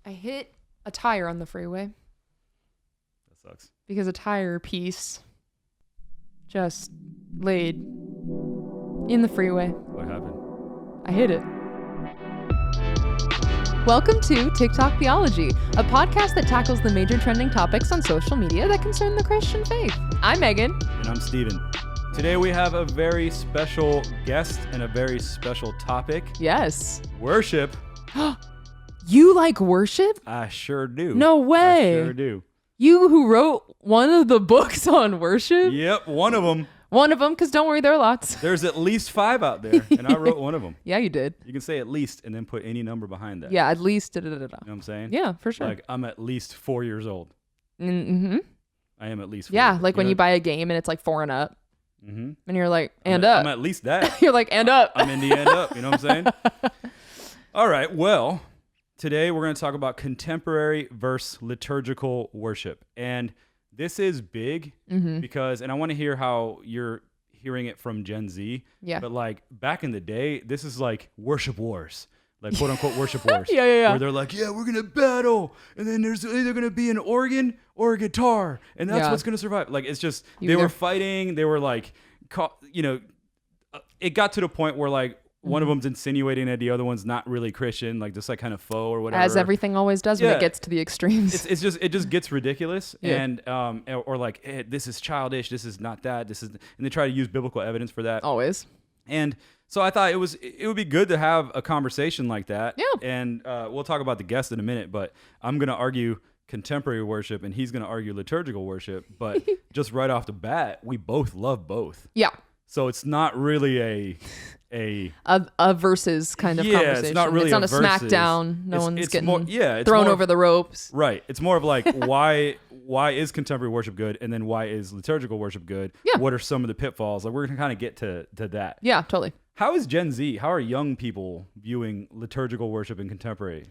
I hit a tire on the freeway. That sucks. Because a tire piece just laid in the freeway. What happened? I hit it. Welcome to TikTok Theology, a podcast that tackles the major trending topics on social media that concern the Christian faith. I'm Megan. And I'm Steven. Today we have a very special guest and a very special topic. Yes. Worship. You like worship? I sure do. No way. I sure do. You who wrote one of the books on worship? Yep, one of them. One of them, because don't worry, there are lots. There's at least 5 out there, and I wrote one of them. Yeah, you did. You can say at least and then put any number behind that. Yeah, at least. You know what I'm saying? Yeah, for sure. Like, I'm at least 4 years old. Mm-hmm. I am at least 4 Yeah, years like old. when you buy a game and it's like 4 and up. Mm-hmm. And you're like, and I'm up. at least that. You're like, and up. I'm in the end up. You know what I'm saying? All right, well, today we're going to talk about contemporary versus liturgical worship. And this is big because, and I want to hear how you're hearing it from Gen Z. Yeah. But like back in the day, this is like worship wars. Like quote unquote worship wars. Yeah. Where they're like, yeah, we're going to battle. And then there's either going to be an organ or a guitar. And that's what's going to survive. Like, it's just, they were fighting. They were like, it got to the point where like one of them's insinuating that the other one's not really Christian, like just like kind of faux or whatever. As everything always does when it gets to the extremes. It just gets ridiculous. And, or like, hey, this is childish. This is not that. And they try to use biblical evidence for that. Always. And so I thought it would be good to have a conversation like that. Yeah. And we'll talk about the guest in a minute, but I'm going to argue contemporary worship and he's going to argue liturgical worship. But just right off the bat, we both love both. Yeah. So it's not really a versus kind of conversation. It's not really a versus. smackdown. No one's it's getting more, it's thrown more, over the ropes. Right. It's more of like why is contemporary worship good, and then why is liturgical worship good? Yeah. What are some of the pitfalls? Like we're gonna kind of get to that. Yeah, totally. How is Gen Z? How are young people viewing liturgical worship and contemporary?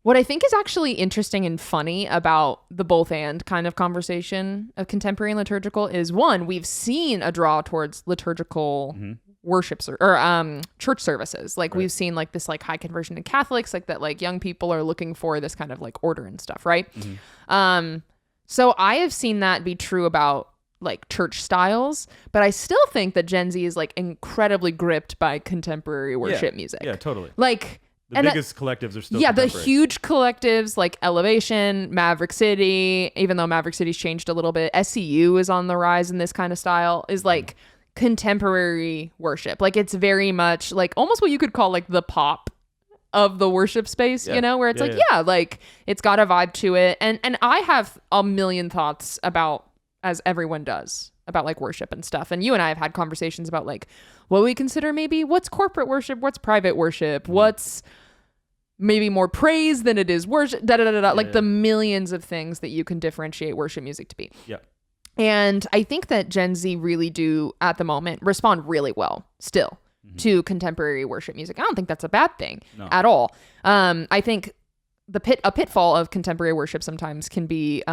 What I think is actually interesting and funny about the both and kind of conversation of contemporary and liturgical is, one, we've seen a draw towards liturgical worship or church services. Like we've seen like this like high conversion in Catholics, like that like young people are looking for this kind of like order and stuff, right? So I have seen that be true about like church styles, but I still think that Gen Z is like incredibly gripped by contemporary worship music. Yeah, totally. Like the biggest collectives are still the contemporary. huge collectives like Elevation, Maverick City, even though Maverick City's changed a little bit, SCU is on the rise in this kind of style, is like contemporary worship. Like it's very much like almost what you could call like the pop of the worship space, you know, where it's like it's got a vibe to it. And I have a million thoughts about, as everyone does, about like worship and stuff. And you and I have had conversations about like what we consider maybe what's corporate worship, what's private worship, what's maybe more praise than it is worship, like the millions of things that you can differentiate worship music to be. Yeah. And I think that Gen Z really do at the moment respond really well still to contemporary worship music. I don't think that's a bad thing at all. I think a pitfall of contemporary worship sometimes can be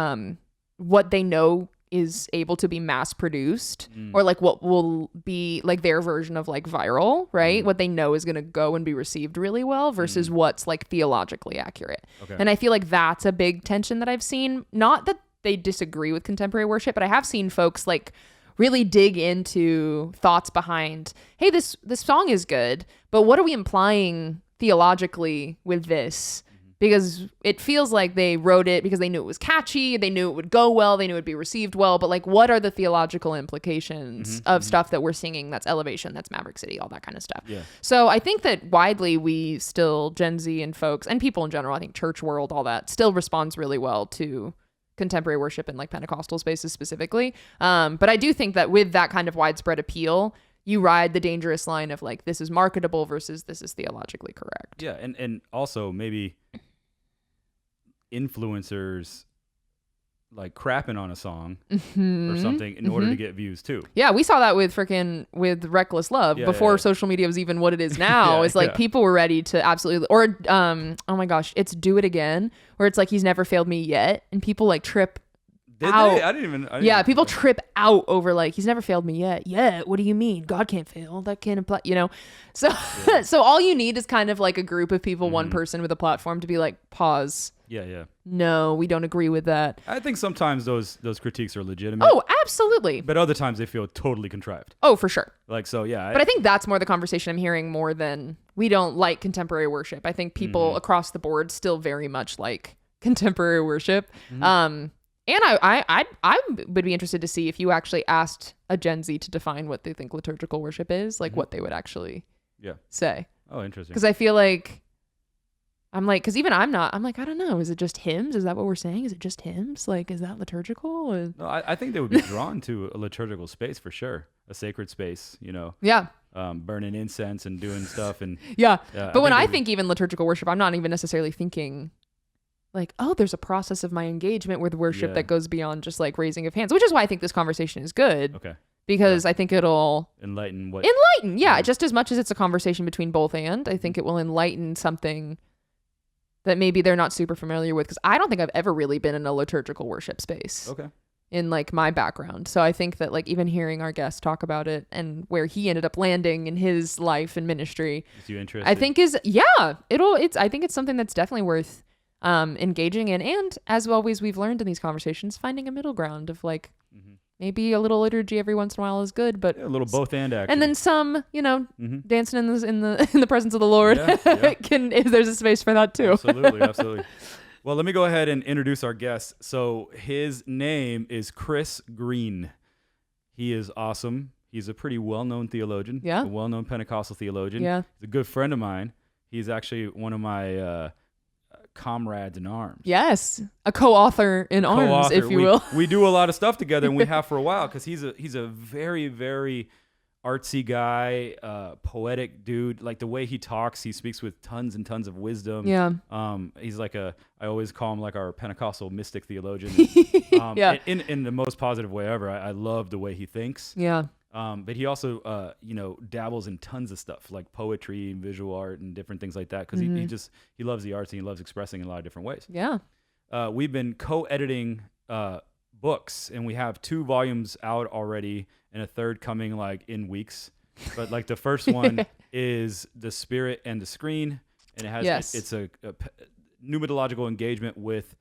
what they know is able to be mass produced or like what will be like their version of like viral, right? What they know is going to go and be received really well versus what's like theologically accurate. Okay. And I feel like that's a big tension that I've seen. Not that they disagree with contemporary worship, but I have seen folks like really dig into thoughts behind, hey, this song is good, but what are we implying theologically with this? Because it feels like they wrote it because they knew it was catchy, they knew it would go well, they knew it would be received well, but like what are the theological implications of stuff that we're singing that's Elevation, that's Maverick City, all that kind of stuff. Yeah. So I think that widely we still, Gen Z and folks, and people in general, I think church world, all that, still responds really well to contemporary worship in like Pentecostal spaces specifically. But I do think that with that kind of widespread appeal, you ride the dangerous line of like, this is marketable versus this is theologically correct. Yeah. And also maybe influencers like crapping on a song or something in order to get views too. Yeah, we saw that with Reckless Love before social media was even what it is now. It's like people were ready to absolutely, or oh my gosh, it's Do It Again, where it's like he's never failed me yet, and people like trip out. I didn't even people trip out over like he's never failed me yet. Yeah, what do you mean? God can't fail. That can't apply, you know. So so all you need is kind of like a group of people, one person with a platform to be like, pause. Yeah. no, we don't agree with that. I think sometimes those critiques are legitimate. Oh, absolutely. But other times they feel totally contrived. Oh, for sure. Like, so yeah. But I think that's more the conversation I'm hearing more than we don't like contemporary worship. I think people across the board still very much like contemporary worship. And I would be interested to see if you actually asked a Gen Z to define what they think liturgical worship is, like what they would actually say. Oh, interesting. Because I feel like because even I'm like, I don't know. Is it just hymns? Is that what we're saying? Is it just hymns? Like, is that liturgical? No, I think they would be drawn to a liturgical space for sure. A sacred space, Yeah. Burning incense and doing stuff. And yeah. But when I think even liturgical worship, I'm not even necessarily thinking like, oh, there's a process of my engagement with worship that goes beyond just like raising of hands, which is why I think this conversation is good. Okay. Because I think it'll enlighten. Yeah. Just as much as it's a conversation between both and I think it will enlighten something that maybe they're not super familiar with, because I don't think I've ever really been in a liturgical worship space. Okay. In like my background. So I think that like even hearing our guest talk about it and where he ended up landing in his life and ministry, is you interested? I think I think it's something that's definitely worth engaging in. And as always, we've learned in these conversations, finding a middle ground of like, maybe a little liturgy every once in a while is good, but a little both and actually. And then some, dancing in the presence of the Lord. If there's a space for that too. Absolutely. Well, let me go ahead and introduce our guest. So his name is Chris Green. He is awesome. He's a pretty well-known theologian. Yeah. A well-known Pentecostal theologian. Yeah. He's a good friend of mine. He's actually one of my comrades in arms. Yes, a co-author in arms, if you will. We do a lot of stuff together, and we have for a while because he's a very, very artsy guy, poetic dude. Like the way he talks, he speaks with tons and tons of wisdom. Yeah. He's like I always call him like our Pentecostal mystic theologian. In the most positive way ever. I love the way he thinks. Yeah. But he also, dabbles in tons of stuff like poetry and visual art and different things like that because he loves the arts and he loves expressing in a lot of different ways. Yeah. We've been co-editing books, and we have 2 volumes out already and a third coming like in weeks. But like the first one is The Spirit and the Screen, and it has it's a pneumatological engagement with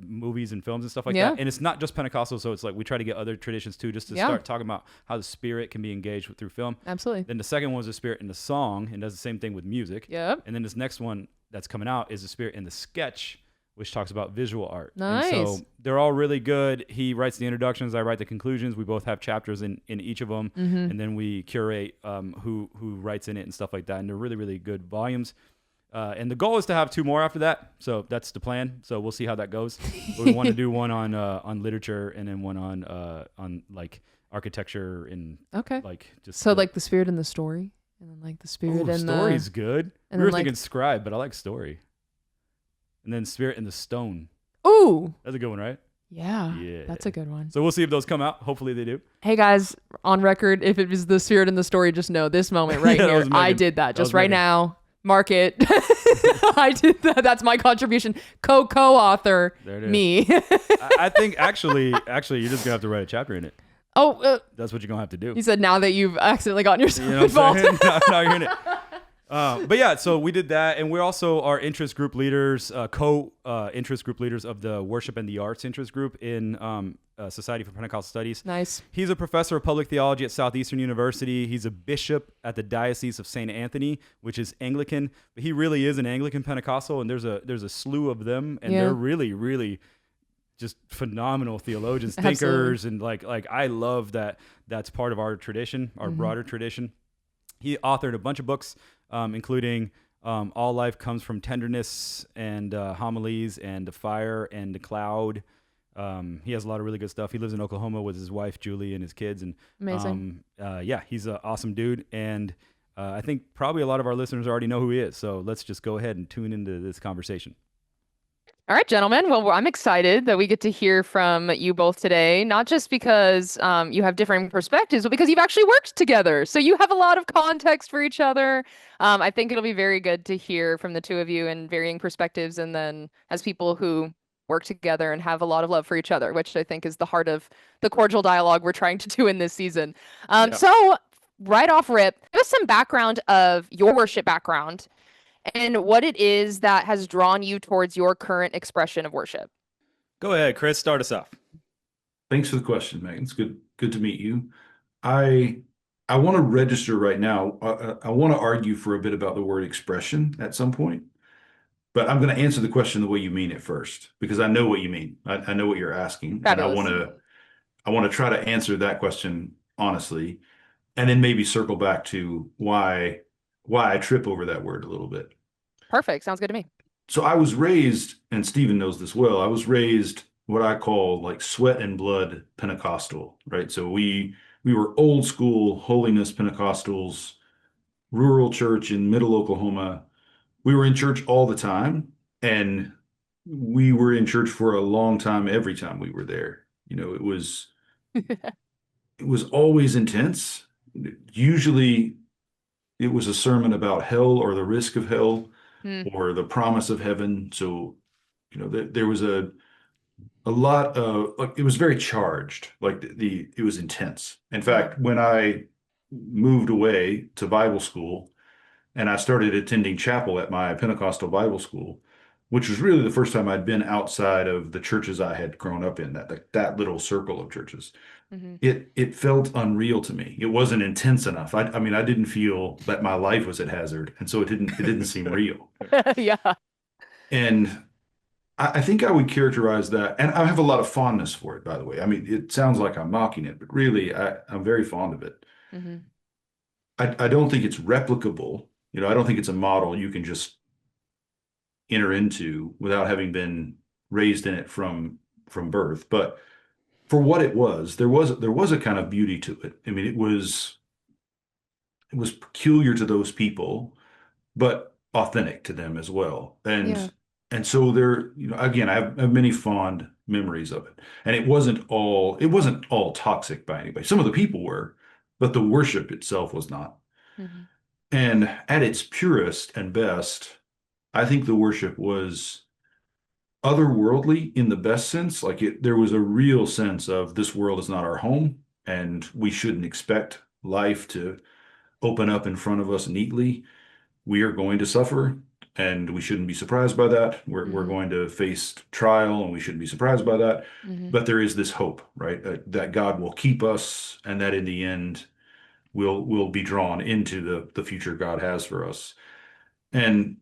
movies and films and stuff like that. And it's not just Pentecostal, so it's like we try to get other traditions too, just to start talking about how the Spirit can be engaged through film. Absolutely. Then the second one was The Spirit in the Song, and does the same thing with music. Yep. And then this next one that's coming out is The Spirit in the Sketch, which talks about visual art. Nice. And so they're all really good. He writes the introductions, I write the conclusions. We both have chapters in each of them, and then we curate who writes in it and stuff like that. And they're really, really good volumes. And the goal is to have 2 more after that. So that's the plan. So we'll see how that goes. But we want to do one on literature and then one on like architecture and like just so like the Spirit and the Story, and then like the Spirit and Story's good. And we were thinking Scribe, but I like Story. And then Spirit and the Stone. Ooh, that's a good one, right? Yeah, that's a good one. So we'll see if those come out. Hopefully they do. Hey guys, on record, if it was the Spirit and the Story, just know this moment right here, I did that just right now. Mark it. I did that. That's my contribution. Co-author, me. I think actually, you're just gonna have to write a chapter in it. Oh, that's what you're gonna have to do. You said now that you've accidentally gotten yourself involved. Now you're in it. But yeah, so we did that, and we're also our interest group leaders, interest group leaders of the Worship and the Arts interest group in Society for Pentecostal Studies. Nice. He's a professor of public theology at Southeastern University. He's a bishop at the Diocese of St. Anthony, which is Anglican. But he really is an Anglican Pentecostal, and there's a slew of them, and they're really, really just phenomenal theologians, thinkers, and like I love that. That's part of our tradition, our broader tradition. He authored a bunch of books, including All Life Comes from Tenderness and Homilies and The Fire and The Cloud. He has a lot of really good stuff. He lives in Oklahoma with his wife, Julie, and his kids. And amazing. He's an awesome dude. And I think probably a lot of our listeners already know who he is. So let's just go ahead and tune into this conversation. All right, gentlemen. Well, I'm excited that we get to hear from you both today, not just because you have different perspectives, but because you've actually worked together. So you have a lot of context for each other. I think it'll be very good to hear from the two of you in varying perspectives, and then as people who work together and have a lot of love for each other, which I think is the heart of the cordial dialogue we're trying to do in this season. So right off rip, give us some background of your worship background and what it is that has drawn you towards your current expression of worship. Go ahead, Chris, start us off. Thanks for the question, Megan. It's good to meet you. I I want to register right now. I want to argue for a bit about the word expression at some point, but I'm going to answer the question the way you mean it first, because I know what you mean. I know what you're asking, and Fabulous. I want to try to answer that question honestly, and then maybe circle back to why I trip over that word a little bit. Perfect. Sounds good to me. So I was raised, and Stephen knows this well, I was raised what I call like sweat and blood Pentecostal, right? So we were old school holiness Pentecostals, rural church in middle Oklahoma. We were in church all the time, and we were in church for a long time every time we were there. It was always intense. Usually it was a sermon about hell or the risk of hell Hmm. or the promise of heaven. So, there was a lot of like it was very charged. Like it was intense. In fact, when I moved away to Bible school and I started attending chapel at my Pentecostal Bible school, which was really the first time I'd been outside of the churches I had grown up in, that little circle of churches. Mm-hmm. It felt unreal to me. It wasn't intense enough. I mean, I didn't feel that my life was at hazard, and so it didn't seem real. Yeah. And I think I would characterize that, and I have a lot of fondness for it, by the way. I mean, it sounds like I'm mocking it, but really, I'm very fond of it. Mm-hmm. I don't think it's replicable. I don't think it's a model you can just enter into without having been raised in it from birth. But for what it was, there was a kind of beauty to it. I mean, it was peculiar to those people, but authentic to them as well. Yeah. And so there, again, I have many fond memories of it. And it wasn't all toxic by anybody. Some of the people were, but the worship itself was not. Mm-hmm. And at its purest and best, I think the worship was otherworldly in the best sense. Like there was a real sense of this world is not our home, and we shouldn't expect life to open up in front of us neatly. We are going to suffer, and we shouldn't be surprised by that. We're going to face trial, and we shouldn't be surprised by that. Mm-hmm. But there is this hope, right? That God will keep us, and that in the end, we'll be drawn into the future God has for us. And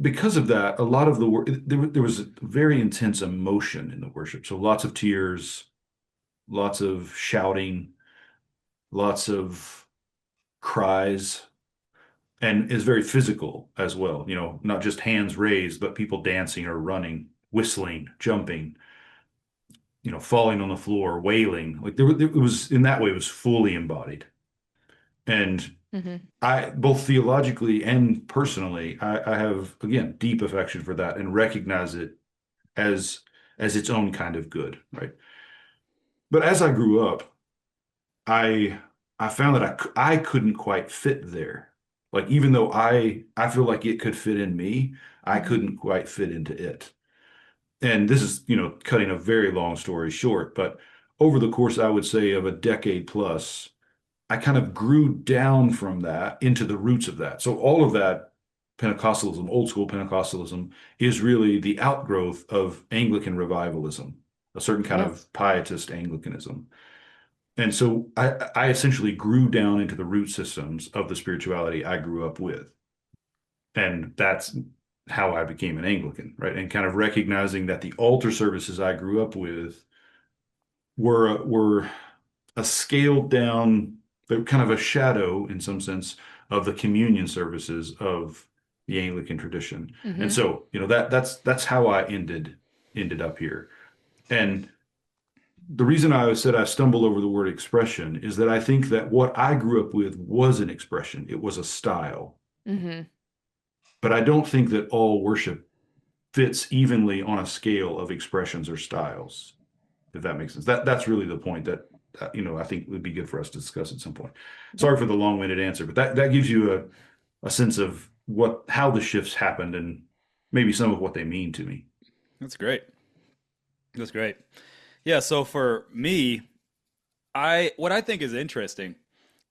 because of that, a lot of there was a very intense emotion in the worship. So lots of tears, lots of shouting, lots of cries, and is very physical as well. Not just hands raised, but people dancing or running, whistling, jumping, falling on the floor, wailing. Like it was in that way, it was fully embodied. And Mm-hmm. I, both theologically and personally, I have, again, deep affection for that and recognize it as its own kind of good, right? But as I grew up, I found that I couldn't quite fit there. Like even though I feel like it could fit in me, I couldn't quite fit into it. And this is, cutting a very long story short, but over the course, I would say, of a decade plus, I kind of grew down from that into the roots of that. So all of that Pentecostalism, old school Pentecostalism, is really the outgrowth of Anglican revivalism, a certain kind of pietist Anglicanism. And so I essentially grew down into the root systems of the spirituality I grew up with. And that's how I became an Anglican, right? And kind of recognizing that the altar services I grew up with were a scaled down, they're kind of a shadow in some sense of the communion services of the Anglican tradition. Mm-hmm. And so, that's how I ended up here. And the reason I said I stumble over the word expression is that I think that what I grew up with was an expression. It was a style. Mm-hmm. But I don't think that all worship fits evenly on a scale of expressions or styles, if that makes sense. That's really the point that I think would be good for us to discuss at some point. Sorry for the long-winded answer, but that gives you a sense of how the shifts happened and maybe some of what they mean to me. That's great. That's great. Yeah, so for me, what I think is interesting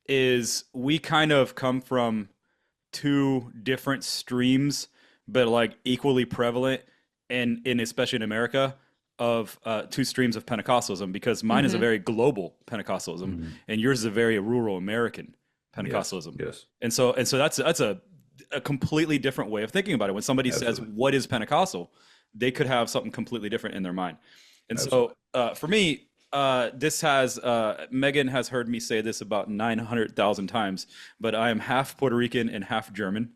is we kind of come from two different streams, but like equally prevalent, and in especially in America, of two streams of Pentecostalism, because mine is a very global Pentecostalism, and yours is a very rural American Pentecostalism. Yes. And so that's a completely different way of thinking about it. When somebody says, "What is Pentecostal?" they could have something completely different in their mind. And so for me, this has Meagan has heard me say this about 900,000 times, but I am half Puerto Rican and half German.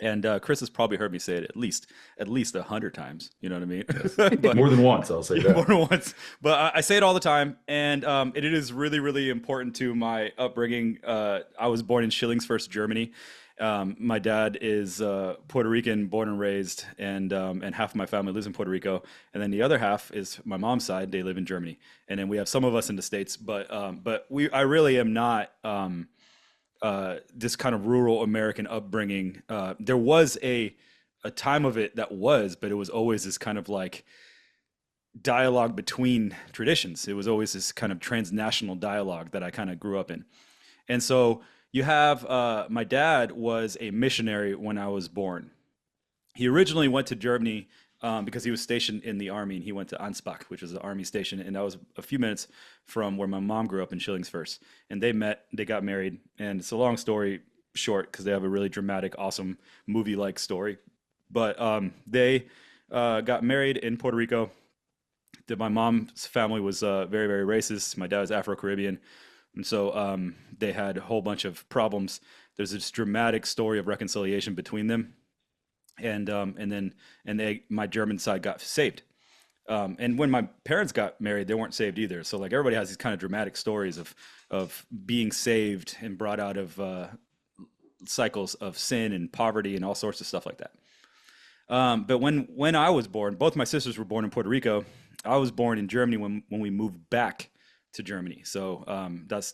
And Chris has probably heard me say it at least 100 times. You know what I mean? Yes. But, more than once, I'll say that. More than once. But I say it all the time, and it is really, really important to my upbringing. I was born in Schillingsfürst, Germany. My dad is Puerto Rican, born and raised, and half of my family lives in Puerto Rico, and then the other half is my mom's side. They live in Germany, and then we have some of us in the States. But I really am not this kind of rural American upbringing. There was a time of it that was, but it was always this kind of like dialogue between traditions. It was always this kind of transnational dialogue that I kind of grew up in. And so you have my dad was a missionary when I was born. He originally went to Germany because he was stationed in the army, and he went to Ansbach, which is an army station, and that was a few minutes from where my mom grew up in Schillingsfürst. And they met, they got married, and it's a long story short because they have a really dramatic, awesome movie-like story. But they got married in Puerto Rico. My mom's family was very, very racist. My dad was Afro-Caribbean, and so they had a whole bunch of problems. There's this dramatic story of reconciliation between them. And my German side got saved. And when my parents got married, they weren't saved either. So like everybody has these kind of dramatic stories of being saved and brought out of cycles of sin and poverty and all sorts of stuff like that. But when I was born, both my sisters were born in Puerto Rico. I was born in Germany when we moved back to Germany. So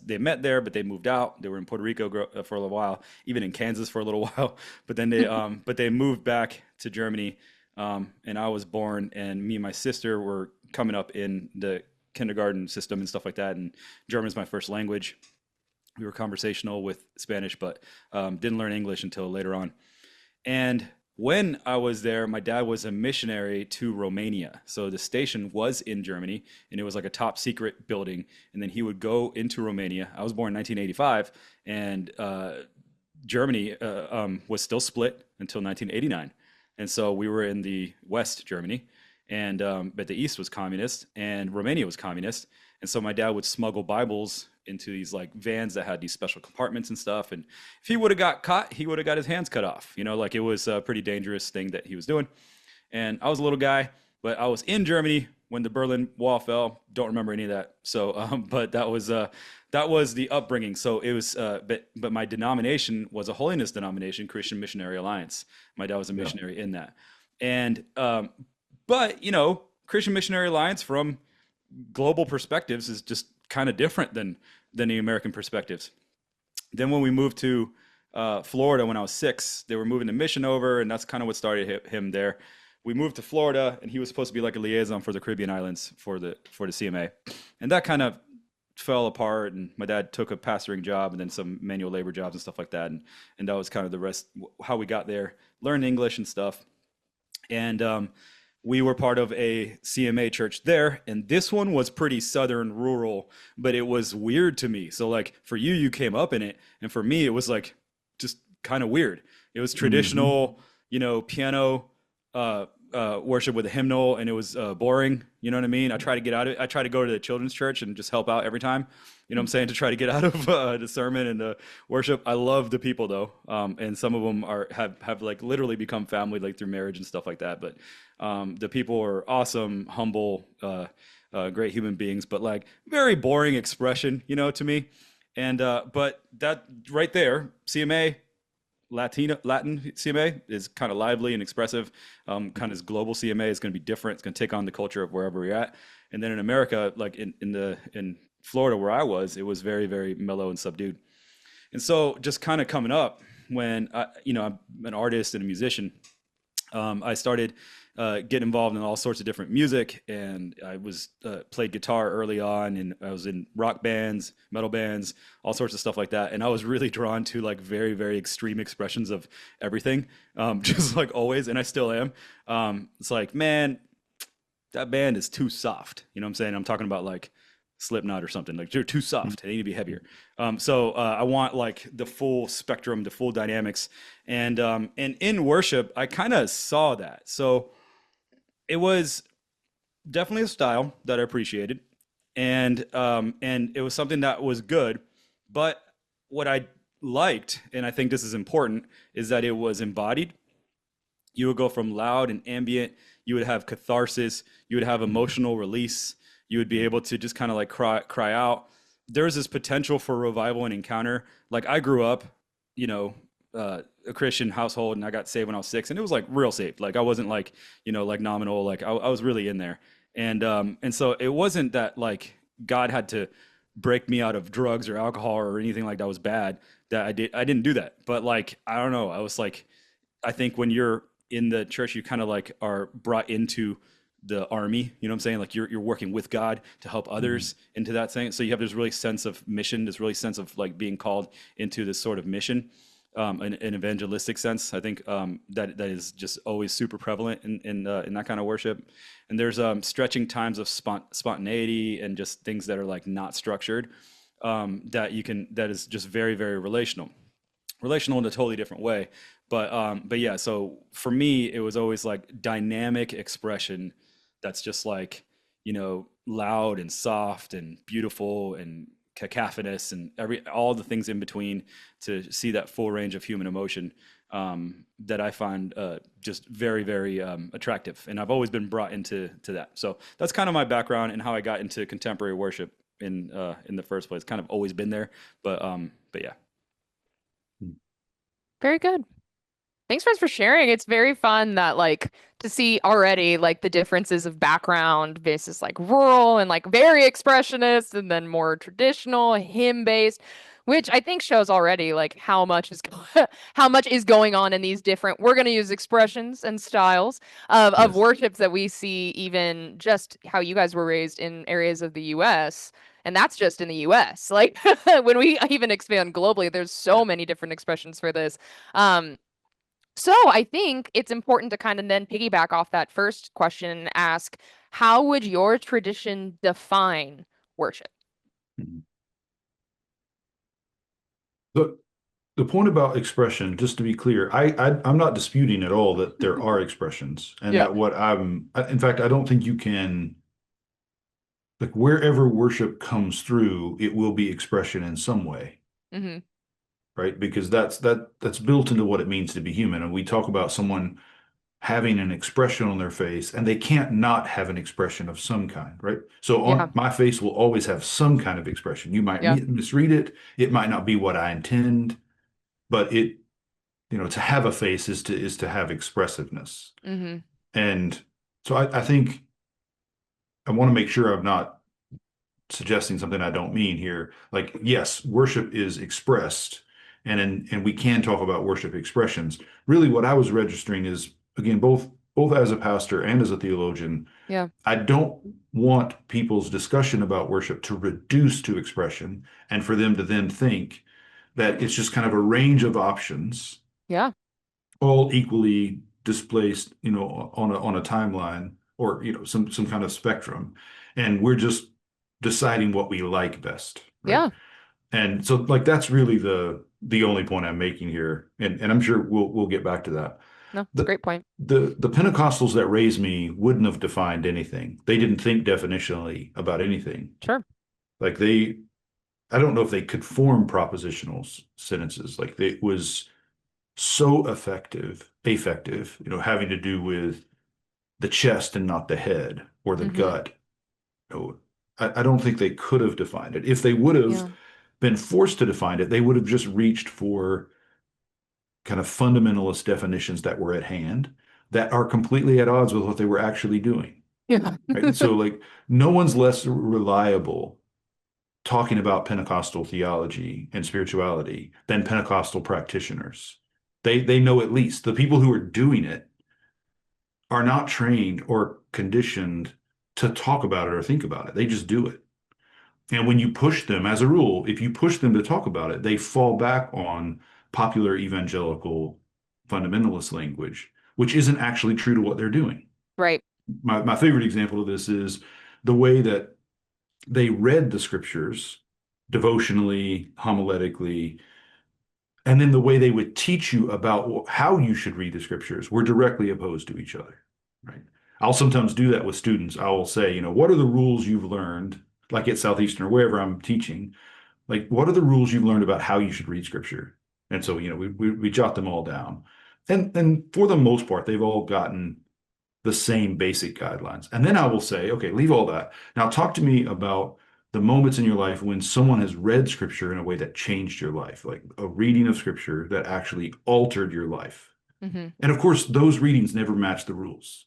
they met there, but they moved out. They were in Puerto Rico for a little while, even in Kansas for a little while. But then they moved back to Germany, and I was born. And me and my sister were coming up in the kindergarten system and stuff like that. And German is my first language. We were conversational with Spanish, but didn't learn English until later on. And when I was there, my dad was a missionary to Romania. So the station was in Germany, and it was like a top secret building. And then he would go into Romania. I was born in 1985, and Germany was still split until 1989. And so we were in the West Germany, and but the East was communist, and Romania was communist. And so my dad would smuggle Bibles into these like vans that had these special compartments and stuff. And if he would have got caught, he would have got his hands cut off. You know, like it was a pretty dangerous thing that he was doing. And I was a little guy, but I was in Germany when the Berlin Wall fell. Don't remember any of that. So, but that was the upbringing. So it was, but my denomination was a holiness denomination, Christian Missionary Alliance. My dad was a missionary in that. And, but you know, Christian Missionary Alliance from global perspectives is just kind of different than the American perspectives. Then when we moved to Florida when I was 6, they were moving the mission over, and that's kind of what started him there. We moved to Florida, and he was supposed to be like a liaison for the Caribbean islands for the CMA, and that kind of fell apart. And my dad took a pastoring job and then some manual labor jobs and stuff like that, and that was kind of the rest how we got there. Learned English and stuff, and we were part of a CMA church there, and this one was pretty southern rural, but it was weird to me. So like for you came up in it, and for me it was like just kind of weird. It was traditional, you know, piano worship with a hymnal, and it was boring. You know what I mean? I try to get out of it. I try to go to the children's church and just help out every time. You know what I'm saying? To try to get out of the sermon and the worship. I love the people though, and some of them have like literally become family like through marriage and stuff like that. But the people are awesome, humble, great human beings, but like very boring expression, you know, to me. And but that right there, CMA, Latin CMA is kind of lively and expressive. Kind of this global CMA is going to be different. It's going to take on the culture of wherever we're at. And then in America, like in Florida where I was, it was very, very mellow and subdued. And so just kind of coming up when I'm an artist and a musician, I started getting involved in all sorts of different music, and I was played guitar early on, and I was in rock bands, metal bands, all sorts of stuff like that. And I was really drawn to like very, very extreme expressions of everything, just like always, and I still am. It's like, man, that band is too soft. You know what I'm saying? I'm talking about like Slipknot or something. Like they're too soft. They need to be heavier. So I want like the full spectrum, the full dynamics, and in worship, I kind of saw that. So it was definitely a style that I appreciated, and it was something that was good. But what I liked, and I think this is important, is that it was embodied. You would go from loud and ambient, you would have catharsis, you would have emotional release, you would be able to just kind of like cry out. There's this potential for revival and encounter. Like I grew up, you know, a Christian household, and I got saved when I was 6, and it was like real saved. Like I wasn't like, you know, like nominal, like I was really in there. And so it wasn't that like God had to break me out of drugs or alcohol or anything like that was bad that I didn't do that. But like, I don't know. I was like, I think when you're in the church, you kind of like are brought into the army, you know what I'm saying? Like you're working with God to help others into that thing. So you have this really sense of mission, this really sense of like being called into this sort of mission, an evangelistic sense. I think that is just always super prevalent in that kind of worship. And there's stretching times of spontaneity and just things that are like not structured, that is just very, very relational in a totally different way. But yeah, so for me, it was always like dynamic expression that's just like, you know, loud and soft and beautiful and cacophonous and all the things in between to see that full range of human emotion, that I find just very, very attractive. And I've always been brought into that. So that's kind of my background and how I got into contemporary worship in the first place. Kind of always been there, but yeah. Very good. Thanks guys for sharing. It's very fun that like to see already like the differences of background versus like rural and like very expressionist and then more traditional hymn based, which I think shows already like how much is how much is going on in these different, we're going to use expressions and styles of worships that we see, even just how you guys were raised in areas of the US. And that's just in the US. Like when we even expand globally, there's so many different expressions for this. So I think it's important to kind of then piggyback off that first question and ask, how would your tradition define worship? The point about expression, just to be clear, I'm not disputing at all that there are expressions, and that in fact, I don't think you can, like wherever worship comes through, it will be expression in some way. Mm-hmm. Right? Because that's built into what it means to be human. And we talk about someone having an expression on their face, and they can't not have an expression of some kind, right? So on my face will always have some kind of expression. You might misread it. It might not be what I intend, but it, you know, to have a face is to have expressiveness. Mm-hmm. And so I think I want to make sure I'm not suggesting something I don't mean here. Like, yes, worship is expressed, and we can talk about worship expressions. Really, what I was registering is, again, both as a pastor and as a theologian, I don't want people's discussion about worship to reduce to expression, and for them to then think that it's just kind of a range of options, all equally displaced, you know, on a timeline, or, you know, some kind of spectrum, and we're just deciding what we like best, right? And so, like, that's really the only point I'm making here, and I'm sure we'll get back to that. No, it's a great point. The Pentecostals that raised me wouldn't have defined anything. They didn't think definitionally about anything. Sure. Like I don't know if they could form propositional sentences. Like it was so affective, you know, having to do with the chest and not the head or the gut. You know, I don't think they could have defined it. If they would have been forced to define it, they would have just reached for kind of fundamentalist definitions that were at hand that are completely at odds with what they were actually doing. Right? So, like, no one's less reliable talking about Pentecostal theology and spirituality than Pentecostal practitioners. They know, at least the people who are doing it are not trained or conditioned to talk about it or think about it. They just do it. And when you push them, as a rule, if you push them to talk about it, they fall back on popular evangelical fundamentalist language, which isn't actually true to what they're doing. Right. My favorite example of this is the way that they read the scriptures devotionally, homiletically, and then the way they would teach you about how you should read the scriptures were directly opposed to each other, right? I'll sometimes do that with students. I will say, what are the rules you've learned, like at Southeastern or wherever I'm teaching? Like, what are the rules you've learned about how you should read scripture? And so, we jot them all down. And for the most part, they've all gotten the same basic guidelines. And then I will say, okay, leave all that. Now talk to me about the moments in your life when someone has read scripture in a way that changed your life, like a reading of scripture that actually altered your life. Mm-hmm. And of course, those readings never match the rules.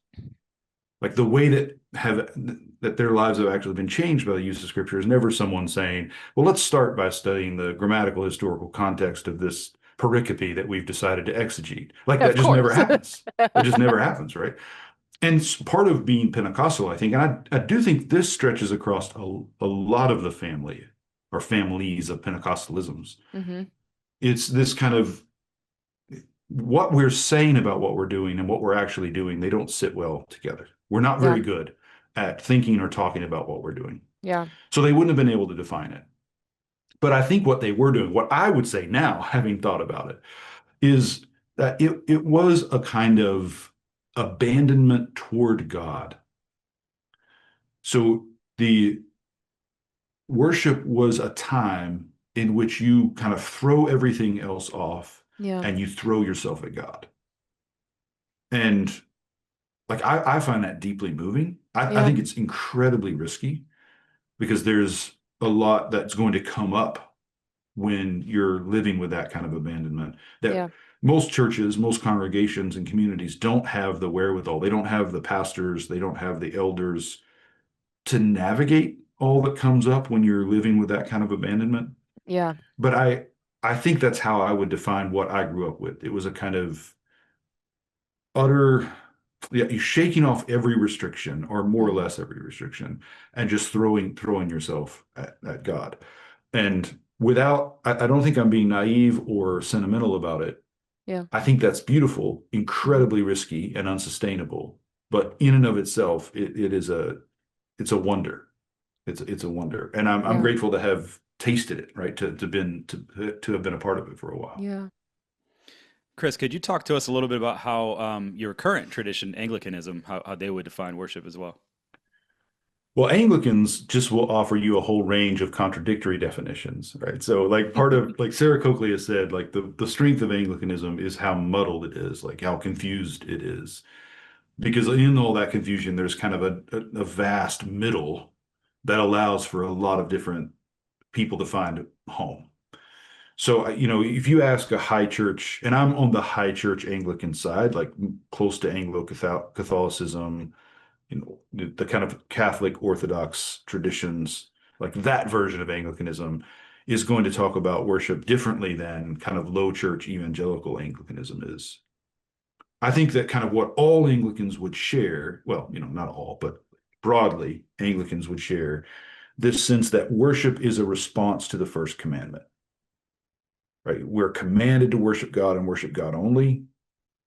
Like the way that their lives have actually been changed by the use of scripture is never someone saying, well, let's start by studying the grammatical historical context of this pericope that we've decided to exegete. Like that just never happens. It just never happens, right? And part of being Pentecostal, I think, and I do think this stretches across a lot of the family or families of Pentecostalisms. Mm-hmm. It's this kind of what we're saying about what we're doing and what we're actually doing, they don't sit well together. We're not very good at thinking or talking about what we're doing. Yeah. So they wouldn't have been able to define it. But I think what they were doing, what I would say now, having thought about it, is that it was a kind of abandonment toward God. So the worship was a time in which you kind of throw everything else off and you throw yourself at God. And like I find that deeply moving. I think it's incredibly risky because there's a lot that's going to come up when you're living with that kind of abandonment that most churches, most congregations and communities don't have the wherewithal. They don't have the pastors, they don't have the elders to navigate all that comes up when you're living with that kind of abandonment. Yeah. But I think that's how I would define what I grew up with. It was a kind of utter, you're shaking off every restriction or more or less every restriction and just throwing yourself at God. And without, I don't think I'm being naive or sentimental about it. Yeah. I think that's beautiful, incredibly risky and unsustainable, but in and of itself, it's a wonder. It's a wonder. And I'm grateful to have tasted it, right? To have been a part of it for a while. Yeah. Chris, could you talk to us a little bit about how your current tradition, Anglicanism, how they would define worship as well? Well, Anglicans just will offer you a whole range of contradictory definitions, right? So like part of, like Sarah Coakley has said, like the strength of Anglicanism is how muddled it is, like how confused it is. Because in all that confusion, there's kind of a vast middle that allows for a lot of different people to find home. So, if you ask a high church, and I'm on the high church Anglican side, like close to Anglo-Catholicism, the kind of Catholic Orthodox traditions, like that version of Anglicanism is going to talk about worship differently than kind of low church evangelical Anglicanism is. I think that kind of what all Anglicans would share, well, not all, but broadly, Anglicans would share this sense that worship is a response to the first commandment, right? We're commanded to worship God and worship God only,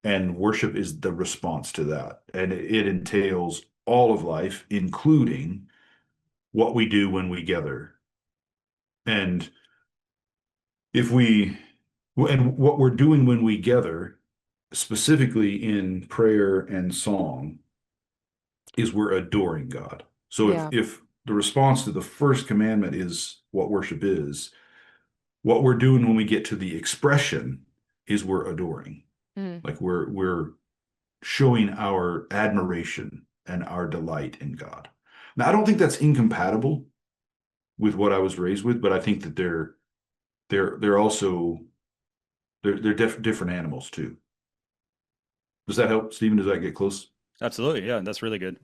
and worship is the response to that. And it entails all of life, including what we do when we gather. And what we're doing when we gather, specifically in prayer and song, is we're adoring God. So if the response to the first commandment is what worship is, what we're doing when we get to the expression is we're adoring. Like we're showing our admiration and our delight in God. Now, I don't think that's incompatible with what I was raised with, but I think that they're also different animals too. Does that help, Stephen? Does that get close? Absolutely, yeah, that's really good.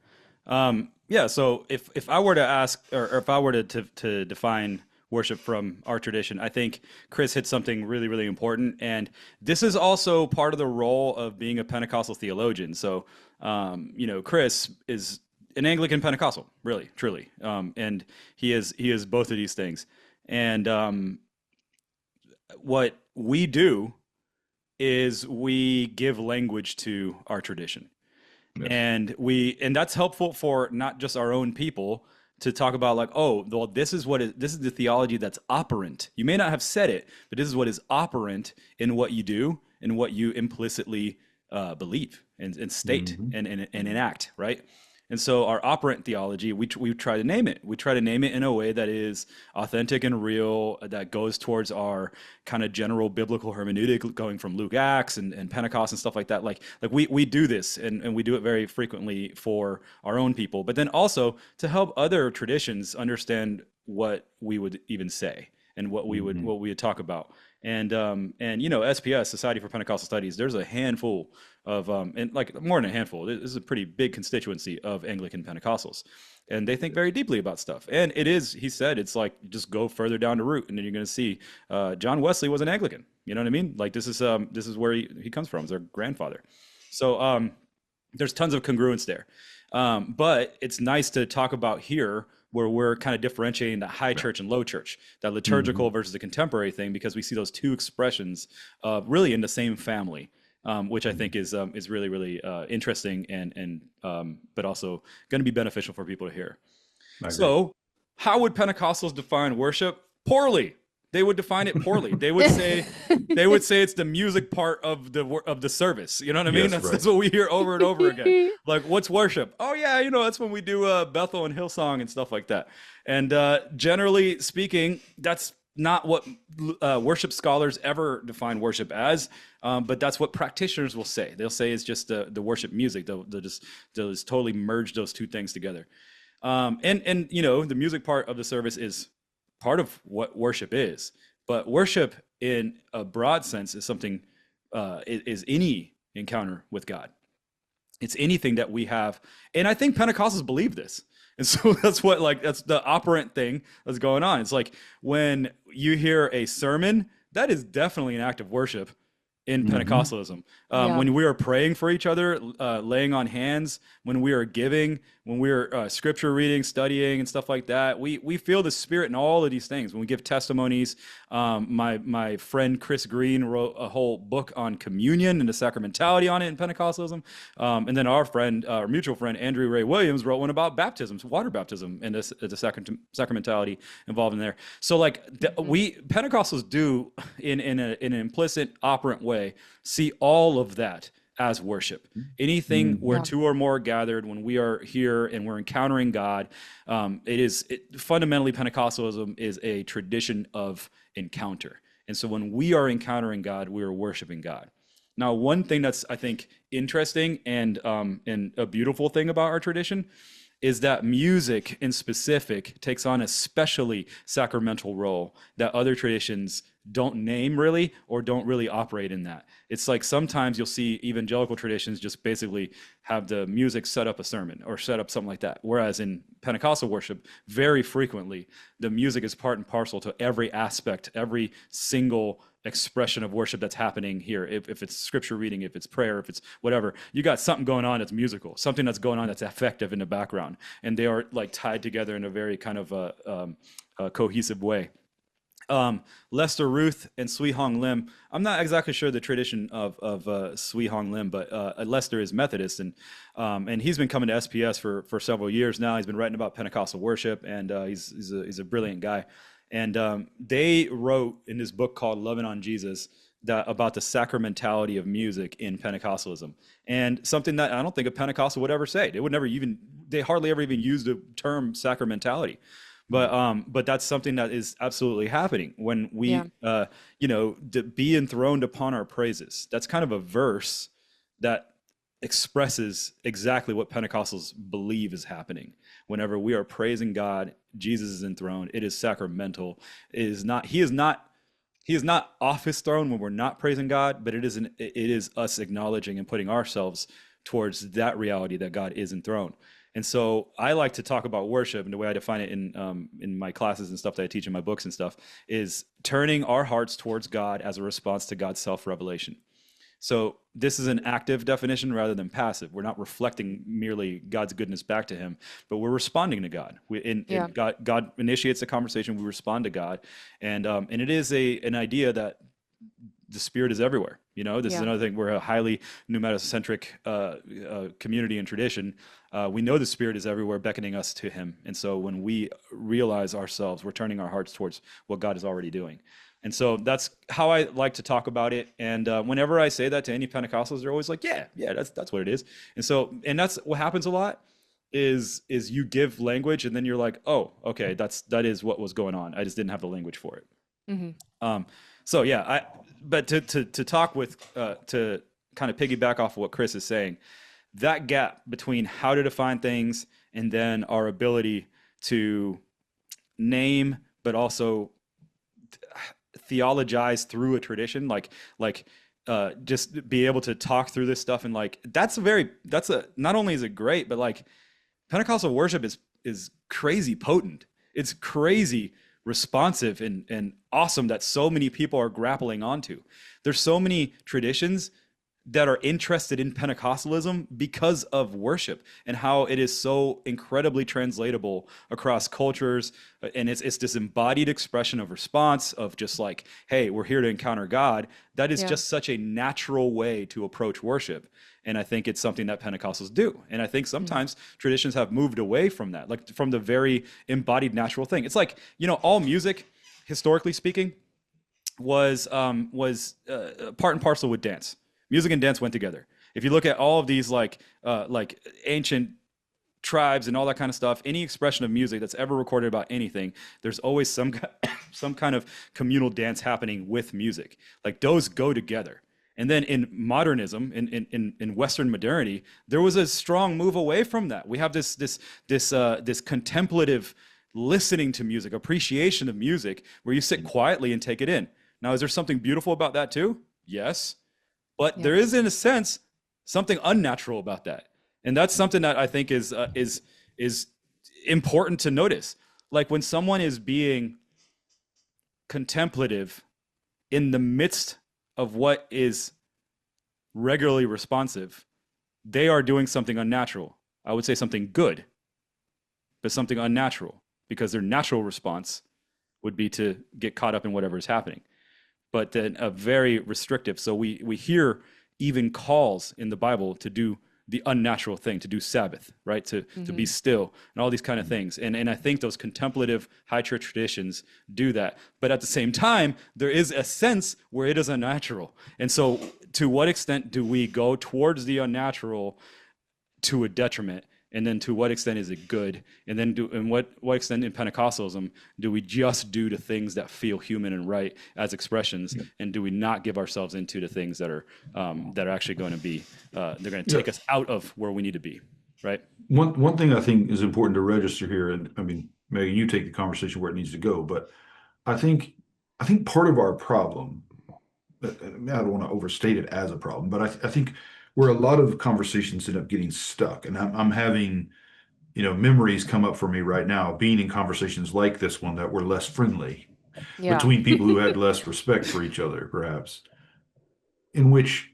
So if I were to ask, or if I were to define worship from our tradition. I think Chris hit something really, really important. And this is also part of the role of being a Pentecostal theologian. So, Chris is an Anglican Pentecostal, really, truly. And he is both of these things. And what we do is we give language to our tradition. Yes. And that's helpful for not just our own people to talk about, like, oh, well, this is the theology that's operant. You may not have said it, but this is what is operant in what you do and what you implicitly believe and state and enact, right? And so our operant theology, we try to name it. We try to name it in a way that is authentic and real, that goes towards our kind of general biblical hermeneutic, going from Luke, Acts, and Pentecost and stuff like that. Like we do this, and we do it very frequently for our own people, but then also to help other traditions understand what we would even say and what we would talk about. And SPS, Society for Pentecostal Studies, there's a handful of and like more than a handful. This is a pretty big constituency of Anglican Pentecostals, and they think very deeply about stuff. And it is, he said, it's like just go further down the route, and then you're going to see John Wesley was an Anglican. You know what I mean? Like this is where he comes from. It's their grandfather. So there's tons of congruence there. But it's nice to talk about here where we're kind of differentiating the high church and low church, that liturgical versus the contemporary thing, because we see those two expressions really in the same family, which I think is really, really interesting and but also going to be beneficial for people to hear. So how would Pentecostals define worship? Poorly. They would define it poorly. They would say it's the music part of the service. You know what I mean? That's what we hear over and over again. Like, what's worship? Oh yeah, that's when we do Bethel and Hillsong and stuff like that. And generally speaking, that's not what worship scholars ever define worship as. But that's what practitioners will say. They'll say it's just the worship music. They'll just totally merge those two things together. And the music part of the service is part of what worship is, but worship in a broad sense is something, is any encounter with God. It's anything that we have. And I think Pentecostals believe this. And so that's the operant thing that's going on. It's like when you hear a sermon, that is definitely an act of worship in Pentecostalism. When we are praying for each other, laying on hands, when we are giving, when we're scripture reading, studying, and stuff like that, we feel the Spirit in all of these things. When we give testimonies, my friend Chris Green wrote a whole book on communion and the sacramentality on it in Pentecostalism. And then our mutual friend Andrew Ray Williams wrote one about baptisms, water baptism, and the sacramentality involved in there. So we Pentecostals do in an implicit, operant way see all of that as worship. Anything where two or more gathered, when we are here and we're encountering God, fundamentally Pentecostalism is a tradition of encounter. And so when we are encountering God, we are worshiping God. Now, one thing that's, I think, interesting and a beautiful thing about our tradition is that music in specific takes on a specially sacramental role that other traditions don't name really, or don't really operate in that. It's like sometimes you'll see evangelical traditions just basically have the music set up a sermon or set up something like that. Whereas in Pentecostal worship, very frequently, the music is part and parcel to every aspect, every single expression of worship that's happening here. If it's scripture reading, if it's prayer, if it's whatever, you got something going on that's musical, something that's going on that's effective in the background. And they are like tied together in a very kind of cohesive way. Lester Ruth and Sui Hong Lim. I'm not exactly sure the tradition of Sui Hong Lim, but Lester is Methodist, and he's been coming to SPS for several years now. He's been writing about Pentecostal worship, and he's a brilliant guy. And they wrote in this book called Loving on Jesus about the sacramentality of music in Pentecostalism, and something that I don't think a Pentecostal would ever say. They hardly ever even use the term sacramentality. But that's something that is absolutely happening when we, be enthroned upon our praises. That's kind of a verse that expresses exactly what Pentecostals believe is happening. Whenever we are praising God, Jesus is enthroned. It is sacramental. He is not off his throne when we're not praising God, but it is us acknowledging and putting ourselves towards that reality that God is enthroned. And so I like to talk about worship, and the way I define it in my classes and stuff that I teach in my books and stuff is turning our hearts towards God as a response to God's self-revelation. So this is an active definition rather than passive. We're not reflecting merely God's goodness back to him, but we're responding to God. God initiates the conversation. We respond to God. And it is an idea that the Spirit is everywhere. This is another thing. We're a highly pneumatic-centric community and tradition. We know the Spirit is everywhere beckoning us to him. And so when we realize ourselves, we're turning our hearts towards what God is already doing. And so that's how I like to talk about it. And whenever I say that to any Pentecostals, they're always like, yeah, that's what it is. And that's what happens a lot is you give language and then you're like, oh, okay, that is what was going on. I just didn't have the language for it. Mm-hmm. So yeah, but to talk with, to kind of piggyback off of what Chris is saying, that gap between how to define things and then our ability to name, but also theologize through a tradition, like just be able to talk through this stuff. And like, not only is it great, but like Pentecostal worship is crazy potent. It's crazy responsive and awesome that so many people are grappling onto. There's so many traditions that are interested in Pentecostalism because of worship and how it is so incredibly translatable across cultures. And it's this embodied expression of response of just like, hey, we're here to encounter God. That is just such a natural way to approach worship. And I think it's something that Pentecostals do. And I think sometimes traditions have moved away from that, like from the very embodied natural thing. It's like, all music, historically speaking, was part and parcel with dance. Music and dance went together. If you look at all of these like ancient tribes and all that kind of stuff, any expression of music that's ever recorded about anything, there's always some kind of communal dance happening with music. Like those go together. And then in modernism, in Western modernity, there was a strong move away from that. We have this contemplative listening to music, appreciation of music, where you sit quietly and take it in. Now, is there something beautiful about that too? Yes. But there is, in a sense, something unnatural about that. And that's something that I think is important to notice. Like when someone is being contemplative in the midst of what is regularly responsive, they are doing something unnatural. I would say something good, but something unnatural, because their natural response would be to get caught up in whatever is happening. But then a very restrictive. So we hear even calls in the Bible to do the unnatural thing, to do Sabbath, right? To be still and all these kind of things. And I think those contemplative high church traditions do that. But at the same time, there is a sense where it is unnatural. And so to what extent do we go towards the unnatural to a detriment? And then to what extent is it good? And then what extent in Pentecostalism do we just do the things that feel human and right as expressions? Yeah. And do we not give ourselves into the things that are actually going to be, they're going to take us out of where we need to be, right? One thing I think is important to register here, and I mean, Megan, you take the conversation where it needs to go, but I think part of our problem, I don't want to overstate it as a problem, but I think where a lot of conversations end up getting stuck, and I'm having, memories come up for me right now, being in conversations like this one that were less friendly between people who had less respect for each other, perhaps, in which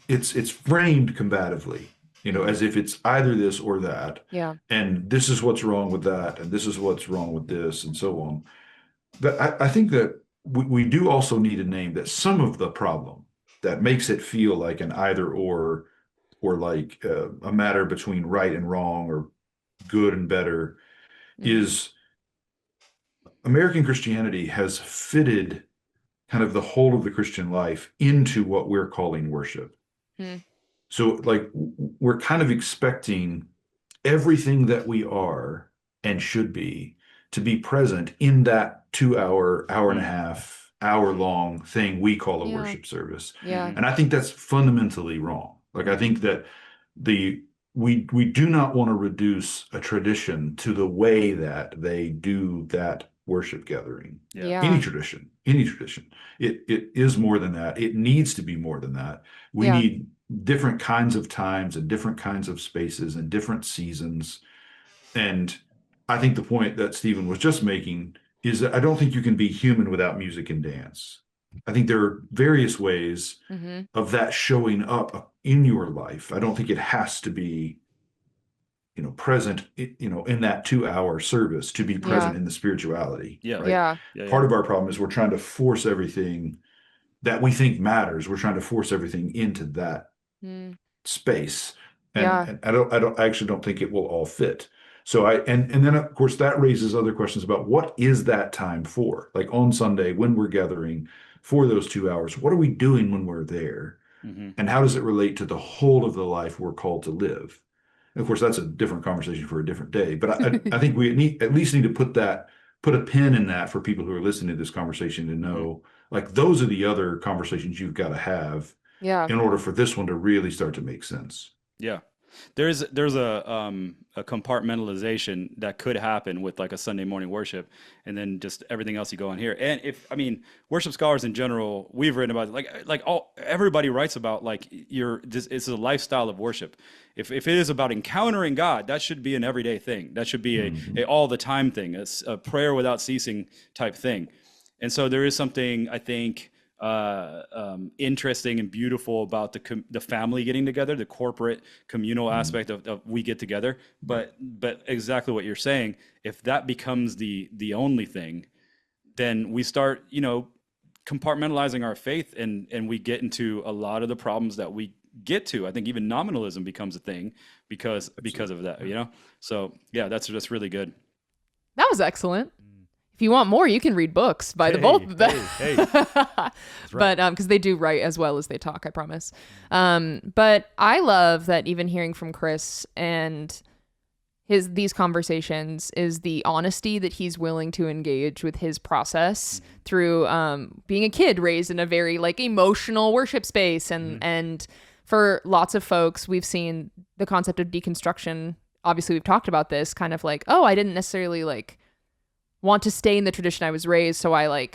it's framed combatively, as if it's either this or that, and this is what's wrong with that, and this is what's wrong with this, and so on. But I think that we do also need to name that some of the problem that makes it feel like an either or like a matter between right and wrong or good and better, is American Christianity has fitted kind of the whole of the Christian life into what we're calling worship. So like we're kind of expecting everything that we are and should be to be present in that 2 hour and a half, hour-long thing we call a worship service. And I think that's fundamentally wrong. Like I think that we do not want to reduce a tradition to the way that they do that worship gathering. Any tradition. It is more than that. It needs to be more than that. We need different kinds of times and different kinds of spaces and different seasons. And I think the point that Stephen was just making is that I don't think you can be human without music and dance. I think there are various ways of that showing up in your life. I don't think it has to be, present, in that 2-hour service to be present in the spirituality. Yeah. Right? Yeah. Part of our problem is we're trying to force everything that we think matters. We're trying to force everything into that space. And I actually don't think it will all fit. So and then of course that raises other questions about what is that time for? Like on Sunday when we're gathering for those 2 hours, what are we doing when we're there? And how does it relate to the whole of the life we're called to live? And of course, that's a different conversation for a different day. But I think we at least need to put a pin in that for people who are listening to this conversation to know, like, those are the other conversations you've got to have in order for this one to really start to make sense. Yeah. There's a compartmentalization that could happen with like a Sunday morning worship, and then just everything else you go on here. And worship scholars in general, we've written about it, everybody writes about it's a lifestyle of worship. If it is about encountering God, that should be an everyday thing. That should be a all the time thing. It's a prayer without ceasing type thing. And so there is something, I think, interesting and beautiful about the family getting together, the corporate communal aspect of we get together. But exactly what you're saying, if that becomes the only thing, then we start, compartmentalizing our faith, and we get into a lot of the problems that we get to. I think even nominalism becomes a thing because of that, So yeah, that's really good. That was excellent. If you want more, you can read books by the both of them. Hey. That's right. But because they do write as well as they talk, I promise. But I love that even hearing from Chris and these conversations is the honesty that he's willing to engage with his process through being a kid raised in a very emotional worship space. And for lots of folks, we've seen the concept of deconstruction. Obviously, we've talked about this kind of I didn't necessarily want to stay in the tradition I was raised, so I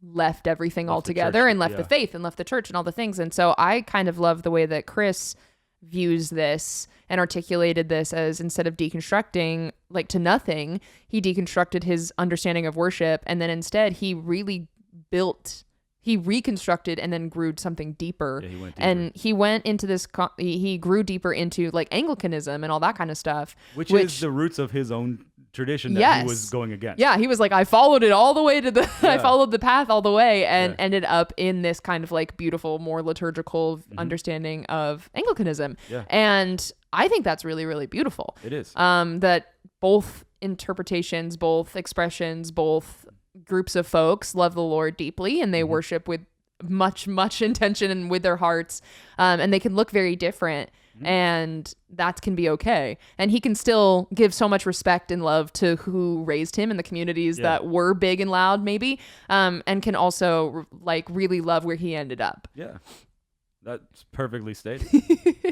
left everything altogether and left the faith and left the church and all the things. And so I kind of love the way that Chris views this and articulated this as, instead of deconstructing to nothing, he deconstructed his understanding of worship, and then instead he really reconstructed and then grew something deeper. Yeah, he went deeper. And he went into this, he grew deeper into Anglicanism and all that kind of stuff. Which is the roots of his own tradition that he was going against. Yeah, he was I followed it all the way to I followed the path all the way and ended up in this kind of beautiful, more liturgical understanding of Anglicanism. Yeah. And I think that's really, really beautiful. It is. That both interpretations, both expressions, both groups of folks love the Lord deeply, and they worship with much, much intention and with their hearts. And they can look very different. And that can be okay. And he can still give so much respect and love to who raised him in the communities that were big and loud, maybe, and can also really love where he ended up. Yeah, that's perfectly stated.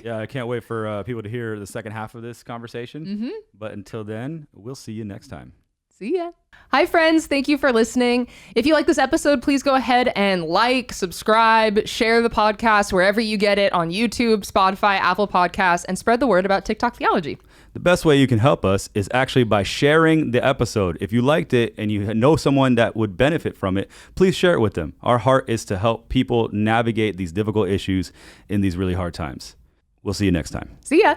Yeah, I can't wait for people to hear the second half of this conversation. But until then, we'll see you next time. See ya. Hi, friends. Thank you for listening. If you like this episode, please go ahead and subscribe, share the podcast wherever you get it, on YouTube, Spotify, Apple Podcasts, and spread the word about TikTok Theology. The best way you can help us is actually by sharing the episode. If you liked it and you know someone that would benefit from it, please share it with them. Our heart is to help people navigate these difficult issues in these really hard times. We'll see you next time. See ya.